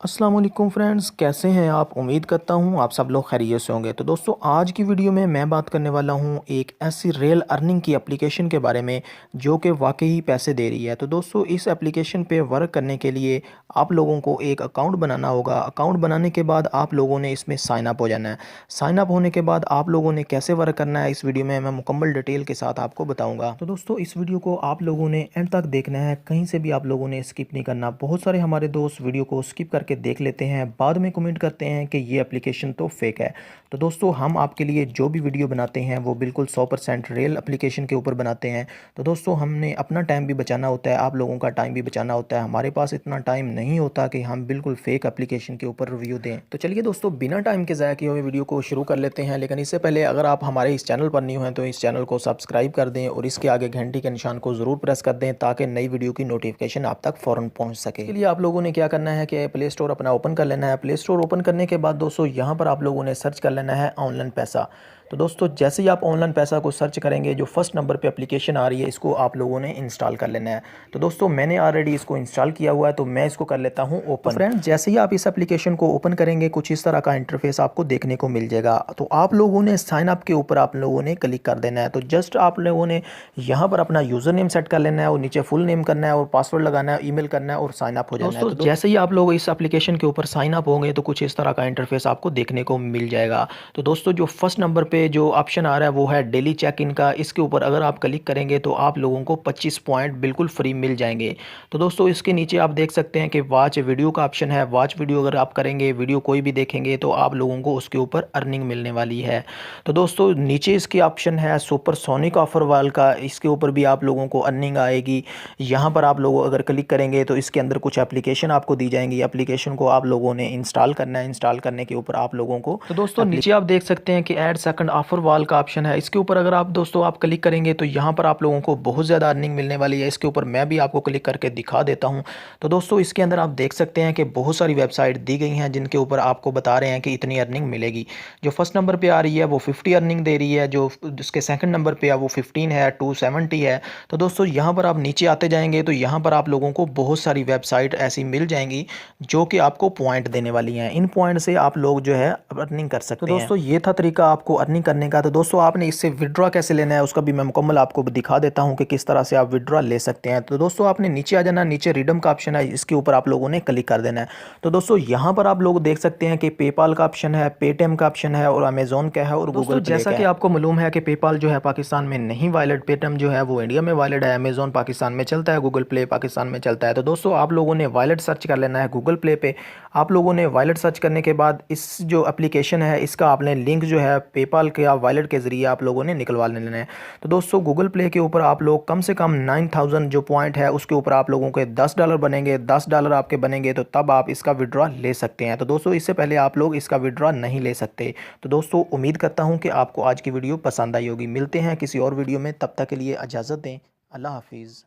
अस्सलाम वालेकुम फ्रेंड्स, कैसे हैं आप। उम्मीद करता हूं आप सब लोग खैरियत से होंगे। तो दोस्तों आज की वीडियो में मैं बात करने वाला हूं एक ऐसी रियल अर्निंग की एप्लीकेशन के बारे में जो कि वाकई पैसे दे रही है। तो दोस्तों इस एप्लीकेशन पे वर्क करने के लिए आप लोगों को एक अकाउंट बनाना होगा। अकाउंट बनाने के बाद आप लोगों ने इसमें साइन अप हो जाना है। साइन अप होने के बाद आप लोगों ने कैसे वर्क करना है इस वीडियो में मैं मुकम्मल डिटेल के साथ आपको बताऊँगा। तो दोस्तों इस वीडियो को आप लोगों ने एंड तक देखना है, कहीं से भी आप लोगों ने स्किप नहीं करना। बहुत सारे हमारे दोस्त वीडियो को स्किप करके देख लेते हैं, बाद में कमेंट करते हैं कि ये एप्लीकेशन तो फेक है। तो दोस्तों हम आपके लिए जो भी वीडियो बनाते हैं वो बिल्कुल 100% रियल एप्लीकेशन के ऊपर बनाते हैं। तो दोस्तों हमने अपना टाइम भी बचाना होता है, आप लोगों का टाइम भी बचाना होता है। हमारे पास इतना टाइम नहीं होता कि हम बिल्कुल फेक एप्लीकेशन के ऊपर रिव्यू दें। तो चलिए दोस्तों बिना टाइम के ज़ाया किए हुए वीडियो को शुरू कर लेते हैं। लेकिन इससे पहले अगर आप हमारे इस चैनल पर न्यू हैं तो इस चैनल को सब्सक्राइब कर दें और इसके आगे घंटी के निशान को ज़रूर प्रेस कर दें ताकि नई वीडियो की नोटिफिकेशन आप तक फ़ौरन पहुंच सके। इसके लिए आप लोगों ने क्या करना है कि प्ले स्टोर अपना ओपन कर लेना है। प्ले स्टोर ओपन करने के बाद दोस्तों यहाँ पर आप लोगों ने सर्च कर लेना है ऑनलाइन पैसा। तो दोस्तों जैसे ही आप ऑनलाइन पैसा को सर्च करेंगे जो फर्स्ट नंबर पे एप्लीकेशन आ रही है इसको आप लोगों ने इंस्टॉल कर लेना है। तो दोस्तों मैंने ऑलरेडी इसको इंस्टॉल किया हुआ है तो मैं इसको कर लेता हूँ ओपन। तो फ्रेंड जैसे ही आप इस एप्लीकेशन को ओपन करेंगे कुछ इस तरह का इंटरफेस आपको देखने को मिल जाएगा। तो आप लोगों ने साइन अप के ऊपर आप लोगों ने क्लिक कर देना है। तो जस्ट आप लोगों ने यहाँ पर अपना यूज़र नेम सेट कर लेना है और नीचे फुल नेम करना है और पासवर्ड लगाना है, ईमेल करना है और साइन अप हो जाना है। तो जैसे ही आप लोग इस एप्लीकेशन के ऊपर साइन अप होंगे तो कुछ इस तरह का इंटरफेस आपको देखने को मिल जाएगा। तो दोस्तों जो फर्स्ट नंबर पे जो ऑप्शन आ रहा है वो है डेली चेक इन का। इसके ऊपर अगर आप क्लिक करेंगे तो आप लोगों को 25 पॉइंट बिल्कुल फ्री मिल जाएंगे। तो दोस्तों इसके नीचे आप देख सकते हैं कि वॉच वीडियो का ऑप्शन है। वॉच वीडियो अगर आप करेंगे, वीडियो कोई भी देखेंगे तो आप लोगों को उसके ऊपर अर्निंग मिलने वाली है। तो दोस्तों नीचे इसके ऑप्शन है सुपर सोनिक ऑफर वाल का, इसके ऊपर भी आप लोगों को अर्निंग आएगी। यहाँ पर आप लोग अगर क्लिक करेंगे तो इसके अंदर कुछ एप्लीकेशन आपको दी जाएंगी। एप्लीकेशन को आप लोगों ने इंस्टॉल करना है। इंस्टॉल करने के ऊपर आप लोगों को तो दोस्तों नीचे आप देख सकते हैं कि ऐड सेकंड ऑफर वाल का ऑप्शन है। इसके ऊपर अगर आप दोस्तों आप क्लिक करेंगे तो यहाँ पर आप लोगों को बहुत ज़्यादा अर्निंग मिलने वाली है। इसके ऊपर मैं भी आपको क्लिक करके दिखा देता हूँ। तो दोस्तों इसके अंदर आप देख सकते हैं कि बहुत सारी वेबसाइट दी गई हैं जिनके ऊपर आपको बता रहे हैं कि इतनी अर्निंग मिलेगी। जो फर्स्ट नंबर पर आ रही है वो 50 अर्निंग दे रही है, जो उसके सेकंड नंबर पर है वो 15 है, 270 है। तो दोस्तों यहाँ पर आप नीचे आते जाएंगे तो यहाँ पर आप लोगों को बहुत सारी वेबसाइट ऐसी मिल जाएंगी जो कि आपको पॉइंट देने वाली हैं। इन पॉइंट से आप लोग जो है अर्निंग कर सकते हैं। तो दोस्तों ये था तरीका आपको अर्निंग करने का। तो दोस्तों आपने इससे विड्रॉ कैसे लेना है उसका भी मैं मुकम्मल आपको दिखा देता हूं कि किस तरह से आप विड्रॉ ले सकते हैं। तो दोस्तों आपने नीचे आ जाना, नीचे रिडम का ऑप्शन है, इसके ऊपर आप लोगों ने क्लिक कर देना है। तो दोस्तों यहाँ पर आप लोग देख सकते हैं कि पेपाल का ऑप्शन है, पेटीएम का ऑप्शन है और अमेजोन का है और गूगल पे। जैसा कि आपको मालूम है कि पेपाल जो है पाकिस्तान में नहीं वैलिड, पेटीएम जो है वो इंडिया में वैलिड है, अमेजोन पाकिस्तान में चलता है, गूगल प्ले पाकिस्तान में चलता है। तो दोस्तों आप लोगों ने वैलिड सर्च कर लेना है गूगल प्ले पे। आप लोगों ने वैलिड सर्च करने के बाद इस जो एप्लीकेशन है इसका आपने लिंक जो है पेपाल के या वैलिड के ज़रिए आप लोगों ने निकलवा लेना है। तो दोस्तों गूगल प्ले के ऊपर आप लोग कम से कम 9000 जो पॉइंट है उसके ऊपर आप लोगों के $10 बनेंगे। $10 आपके बनेंगे तो तब आप इसका विड्रॉ ले सकते हैं। तो दोस्तों इससे पहले आप लोग इसका विड्रॉ नहीं ले सकते। तो दोस्तों उम्मीद करता हूँ कि आपको आज की वीडियो पसंद आई होगी। मिलते हैं किसी और वीडियो में, तब तक के लिए इजाज़त दें। अल्लाह हाफिज़।